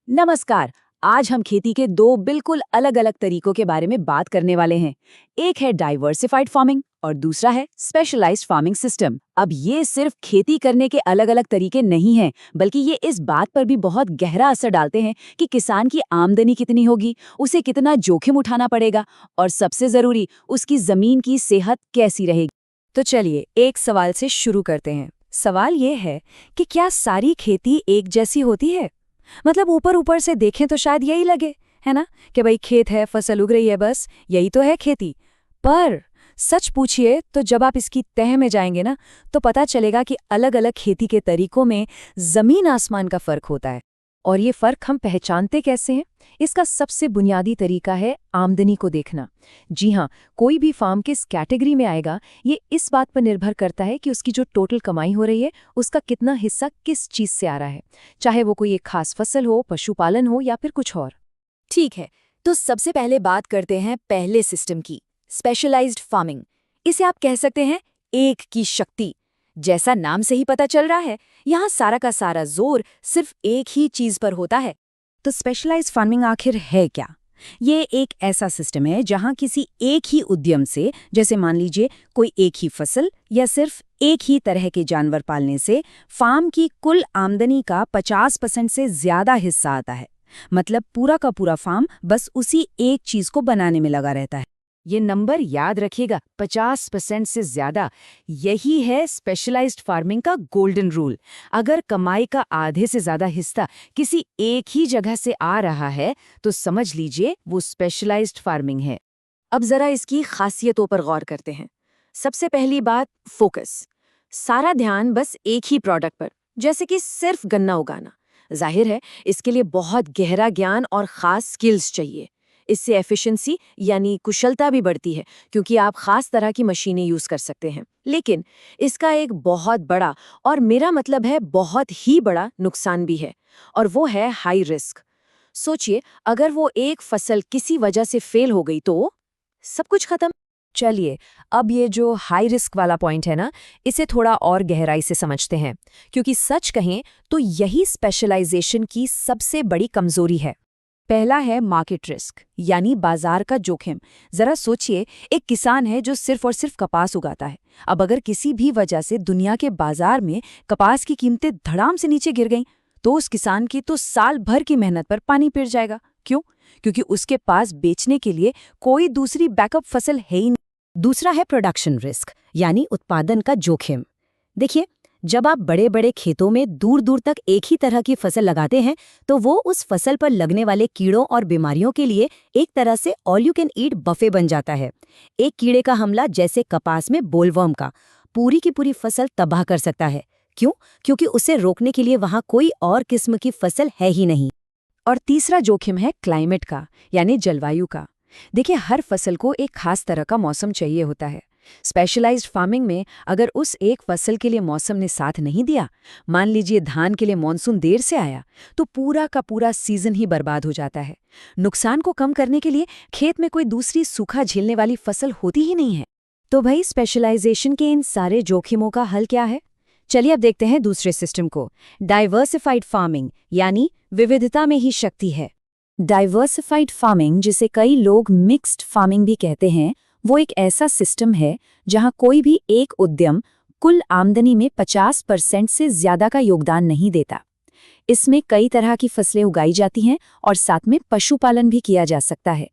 नमस्कार। आज हम खेती के दो बिल्कुल अलग अलग तरीकों के बारे में बात करने वाले हैं। एक है डाइवर्सिफाइड फार्मिंग और दूसरा है स्पेशलाइज्ड फार्मिंग सिस्टम। अब ये सिर्फ खेती करने के अलग अलग तरीके नहीं हैं, बल्कि ये इस बात पर भी बहुत गहरा असर डालते हैं कि किसान की आमदनी कितनी होगी, उसे कितना जोखिम उठाना पड़ेगा और सबसे जरूरी, उसकी जमीन की सेहत कैसी रहेगी। तो चलिए एक सवाल से शुरू करते हैं। सवाल ये है कि क्या सारी खेती एक जैसी होती है? मतलब ऊपर ऊपर से देखें तो शायद यही लगे, है ना, कि भाई खेत है, फसल उग रही है, बस यही तो है खेती। पर सच पूछिए तो जब आप इसकी तह में जाएंगे ना, तो पता चलेगा कि अलग अलग खेती के तरीकों में जमीन आसमान का फर्क होता है। और ये फर्क हम पहचानते कैसे हैं? इसका सबसे बुनियादी तरीका है आमदनी को देखना। जी हाँ, कोई भी फार्म किस कैटेगरी में आएगा, ये इस बात पर निर्भर करता है कि उसकी जो टोटल कमाई हो रही है, उसका कितना हिस्सा किस चीज से आ रहा है, चाहे वो कोई एक खास फसल हो, पशुपालन हो या फिर कुछ और। ठीक है, तो सबसे पहले बात करते हैं पहले सिस्टम की, स्पेशलाइज्ड फार्मिंग। इसे आप कह सकते हैं एक की शक्ति। जैसा नाम से ही पता चल रहा है, यहाँ सारा का सारा जोर सिर्फ एक ही चीज पर होता है। तो स्पेशलाइज्ड फार्मिंग आखिर है क्या? ये एक ऐसा सिस्टम है जहां किसी एक ही उद्यम से, जैसे मान लीजिए कोई एक ही फसल या सिर्फ एक ही तरह के जानवर पालने से, फार्म की कुल आमदनी का 50% से ज्यादा हिस्सा आता है। मतलब पूरा का पूरा फार्म बस उसी एक चीज को बनाने में लगा रहता है। ये नंबर याद रखिएगा, 50% से ज्यादा। यही है स्पेशलाइज्ड फार्मिंग का गोल्डन रूल। अगर कमाई का आधे से ज्यादा हिस्सा किसी एक ही जगह से आ रहा है, तो समझ लीजिए वो स्पेशलाइज्ड फार्मिंग है। अब जरा इसकी खासियतों पर गौर करते हैं। सबसे पहली बात, फोकस। सारा ध्यान बस एक ही प्रोडक्ट पर, जैसे कि सिर्फ गन्ना उगाना। जाहिर है, इसके लिए बहुत गहरा ज्ञान और खास स्किल्स चाहिए। इससे एफिशिएंसी यानी कुशलता भी बढ़ती है, क्योंकि आप खास तरह की मशीनें यूज कर सकते हैं। लेकिन इसका एक बहुत बड़ा, और मेरा मतलब है बहुत ही बड़ा, नुकसान भी है, और वो है हाई रिस्क। सोचिए, अगर वो एक फसल किसी वजह से फेल हो गई तो सब कुछ खत्म। चलिए, अब ये जो हाई रिस्क वाला पॉइंट है ना, इसे थोड़ा और गहराई से समझते हैं, क्योंकि सच कहें तो यही स्पेशलाइजेशन की सबसे बड़ी कमजोरी है। पहला है मार्केट रिस्क, यानी बाजार का जोखिम। जरा सोचिए, एक किसान है जो सिर्फ और सिर्फ कपास उगाता है। अब अगर किसी भी वजह से दुनिया के बाजार में कपास की कीमतें धड़ाम से नीचे गिर गईं, तो उस किसान की तो साल भर की मेहनत पर पानी फिर जाएगा। क्यों? क्योंकि उसके पास बेचने के लिए कोई दूसरी बैकअप फसल है ही नहीं। दूसरा है प्रोडक्शन रिस्क, यानी उत्पादन का जोखिम। देखिए, जब आप बड़े बड़े खेतों में दूर दूर तक एक ही तरह की फसल लगाते हैं, तो वो उस फसल पर लगने वाले कीड़ों और बीमारियों के लिए एक तरह से all you can eat buffet बन जाता है। एक कीड़े का हमला, जैसे कपास में बोलवर्म का, पूरी की पूरी फसल तबाह कर सकता है। क्यों? क्योंकि उसे रोकने के लिए वहां कोई और किस्म की फसल है ही नहीं। और तीसरा जोखिम है क्लाइमेट का, यानी जलवायु का। देखिए, हर फसल को एक खास तरह का मौसम चाहिए होता है। स्पेशलाइज्ड फार्मिंग में अगर उस एक फसल के लिए मौसम ने साथ नहीं दिया, मान लीजिए धान के लिए मॉनसून देर से आया, तो पूरा का पूरा सीजन ही बर्बाद हो जाता है। नुकसान को कम करने के लिए खेत में कोई दूसरी सूखा झेलने वाली फसल होती ही नहीं है। तो भाई, स्पेशलाइजेशन के इन सारे जोखिमों का हल क्या है? चलिए अब देखते हैं दूसरे सिस्टम को, डाइवर्सिफाइड फार्मिंग, यानी विविधता में ही शक्ति है। डाइवर्सिफाइड फार्मिंग, जिसे कई लोग मिक्स्ड फार्मिंग भी कहते हैं, वो एक ऐसा सिस्टम है जहां कोई भी एक उद्यम कुल आमदनी में 50% से ज्यादा का योगदान नहीं देता। इसमें कई तरह की फसलें उगाई जाती हैं और साथ में पशुपालन भी किया जा सकता है।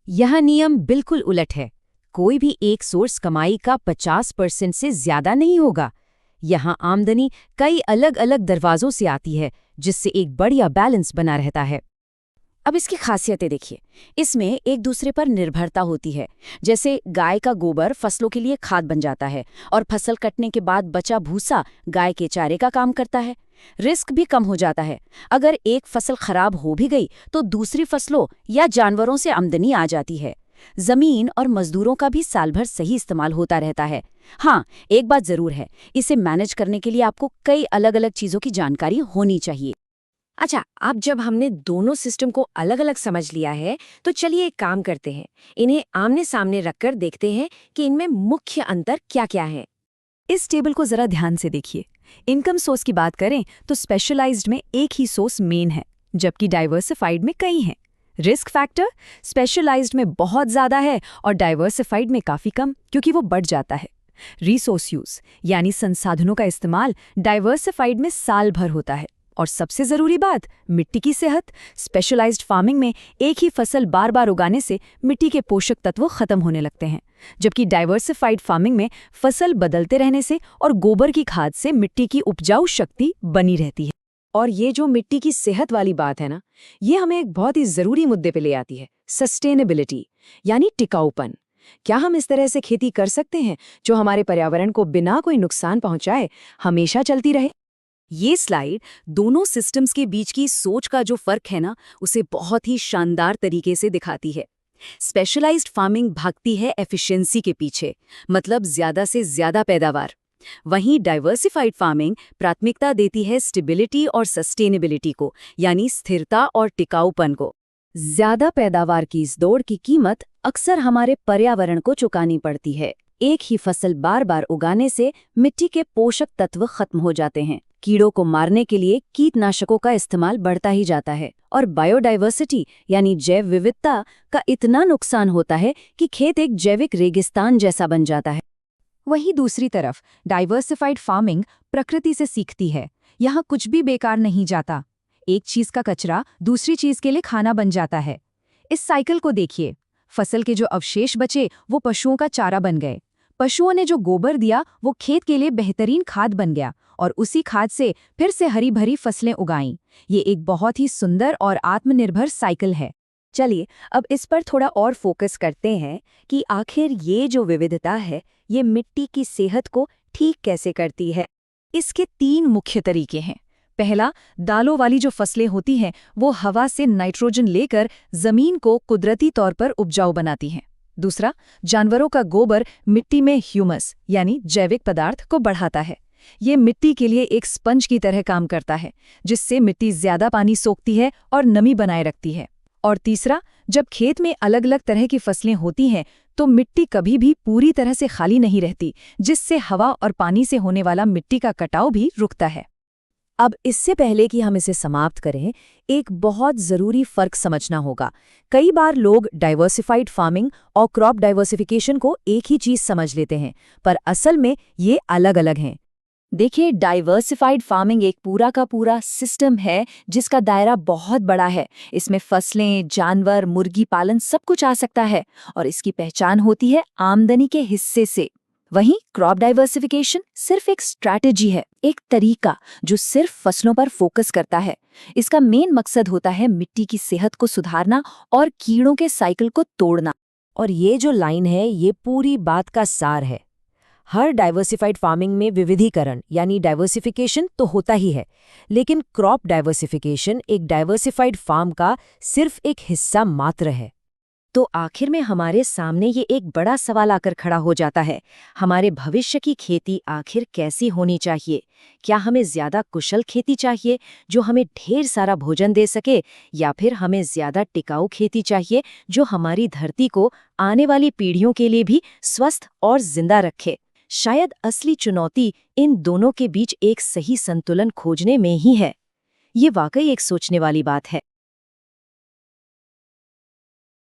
यह नियम बिल्कुल उलट है। कोई भी एक सोर्स कमाई का 50% से ज्यादा नहीं होगा। यहाँ आमदनी कई अलग अलग दरवाजों से आती है, जिससे एक बढ़िया बैलेंस बना रहता है। अब इसकी खासियतें देखिए। इसमें एक दूसरे पर निर्भरता होती है। जैसे गाय का गोबर फसलों के लिए खाद बन जाता है, और फसल कटने के बाद बचा भूसा गाय के चारे का काम करता है। रिस्क भी कम हो जाता है। अगर एक फसल खराब हो भी गई, तो दूसरी फसलों या जानवरों से आमदनी आ जाती है। जमीन और मजदूरों का भी साल भर सही इस्तेमाल होता रहता है। हाँ, एक बात जरूर है, इसे मैनेज करने के लिए आपको कई अलग अलग चीजों की जानकारी होनी चाहिए। अच्छा, अब जब हमने दोनों सिस्टम को अलग अलग समझ लिया है, तो चलिए एक काम करते हैं। इन्हें आमने सामने रखकर देखते हैं कि इनमें मुख्य अंतर क्या क्या है। इस टेबल को जरा ध्यान से देखिए। इनकम सोर्स की बात करें तो स्पेशलाइज्ड में एक ही सोर्स मेन है, जबकि डाइवर्सिफाइड में कई हैं। रिस्क फैक्टर स्पेशलाइज्ड में बहुत ज़्यादा है और डाइवर्सिफाइड में काफ़ी कम, क्योंकि वो बढ़ जाता है। रिसोर्स यूज़ यानी संसाधनों का इस्तेमाल डाइवर्सिफाइड में साल भर होता है। और सबसे ज़रूरी बात, मिट्टी की सेहत। स्पेशलाइज्ड फार्मिंग में एक ही फसल बार बार उगाने से मिट्टी के पोषक तत्व खत्म होने लगते हैं, जबकि डाइवर्सिफाइड फार्मिंग में फसल बदलते रहने से और गोबर की खाद से मिट्टी की उपजाऊ शक्ति बनी रहती है। और ये जो मिट्टी की सेहत वाली बात है ना, ये हमें एक बहुत ही ज़रूरी मुद्दे पे ले आती है, सस्टेनेबिलिटी यानी टिकाऊपन। क्या हम इस तरह से खेती कर सकते हैं जो हमारे पर्यावरण को बिना कोई नुकसान पहुंचाए हमेशा चलती रहे? ये स्लाइड दोनों सिस्टम्स के बीच की सोच का जो फर्क है ना, उसे बहुत ही शानदार तरीके से दिखाती है। स्पेशलाइज्ड फार्मिंग भागती है एफिशिएंसी के पीछे, मतलब ज्यादा से ज्यादा पैदावार। वहीं डाइवर्सिफाइड फार्मिंग प्राथमिकता देती है स्टेबिलिटी और सस्टेनेबिलिटी को, यानी स्थिरता और टिकाऊपन को। ज्यादा पैदावार की इस दौड़ की कीमत अक्सर हमारे पर्यावरण को चुकानी पड़ती है। एक ही फसल बार बार उगाने से मिट्टी के पोषक तत्व खत्म हो जाते हैं। कीड़ों को मारने के लिए कीटनाशकों का इस्तेमाल बढ़ता ही जाता है और बायोडाइवर्सिटी यानी जैव विविधता का इतना नुकसान होता है कि खेत एक जैविक रेगिस्तान जैसा बन जाता है। वहीं दूसरी तरफ डाइवर्सिफाइड फार्मिंग प्रकृति से सीखती है। यहाँ कुछ भी बेकार नहीं जाता। एक चीज का कचरा दूसरी चीज के लिए खाना बन जाता है। इस साइकिल को देखिए, फसल के जो अवशेष बचे वो पशुओं का चारा बन गए। पशुओं ने जो गोबर दिया वो खेत के लिए बेहतरीन खाद बन गया और उसी खाद से फिर से हरी भरी फसलें उगाईं। ये एक बहुत ही सुंदर और आत्मनिर्भर साइकिल है। चलिए अब इस पर थोड़ा और फोकस करते हैं कि आखिर ये जो विविधता है ये मिट्टी की सेहत को ठीक कैसे करती है। इसके 3 मुख्य तरीके हैं। पहला, दालों वाली जो फसलें होती हैं वो हवा से नाइट्रोजन लेकर जमीन को कुदरती तौर पर उपजाऊ बनाती हैं। दूसरा, जानवरों का गोबर मिट्टी में ह्यूमस यानी जैविक पदार्थ को बढ़ाता है। ये मिट्टी के लिए एक स्पंज की तरह काम करता है, जिससे मिट्टी ज्यादा पानी सोखती है और नमी बनाए रखती है। और तीसरा, जब खेत में अलग अलग तरह की फसलें होती हैं तो मिट्टी कभी भी पूरी तरह से खाली नहीं रहती, जिससे हवा और पानी से होने वाला मिट्टी का कटाव भी रुकता है। अब इससे पहले कि हम इसे समाप्त करें, एक बहुत ज़रूरी फ़र्क समझना होगा। कई बार लोग डाइवर्सिफाइड फार्मिंग और क्रॉप डाइवर्सिफिकेशन को एक ही चीज़ समझ लेते हैं, पर असल में ये अलग अलग हैं। देखिए, डाइवर्सिफाइड फार्मिंग एक पूरा का पूरा सिस्टम है जिसका दायरा बहुत बड़ा है। इसमें फसलें, जानवर, मुर्गी पालन सब कुछ आ सकता है और इसकी पहचान होती है आमदनी के हिस्से से। वहीं क्रॉप डाइवर्सिफिकेशन सिर्फ एक स्ट्रैटेजी है, एक तरीका जो सिर्फ फसलों पर फोकस करता है। इसका मेन मकसद होता है मिट्टी की सेहत को सुधारना और कीड़ों के साइकिल को तोड़ना। और ये जो लाइन है ये पूरी बात का सार है। हर डाइवर्सिफाइड फार्मिंग में विविधीकरण यानी डाइवर्सिफिकेशन तो होता ही है, लेकिन क्रॉप डाइवर्सिफिकेशन एक डाइवर्सिफाइड फार्म का सिर्फ एक हिस्सा मात्र है। तो आखिर में हमारे सामने ये एक बड़ा सवाल आकर खड़ा हो जाता है, हमारे भविष्य की खेती आखिर कैसी होनी चाहिए? क्या हमें ज्यादा कुशल खेती चाहिए जो हमें ढेर सारा भोजन दे सके, या फिर हमें ज्यादा टिकाऊ खेती चाहिए जो हमारी धरती को आने वाली पीढ़ियों के लिए भी स्वस्थ और जिंदा रखे? शायद असली चुनौती इन दोनों के बीच एक सही संतुलन खोजने में ही है। ये वाकई एक सोचने वाली बात है।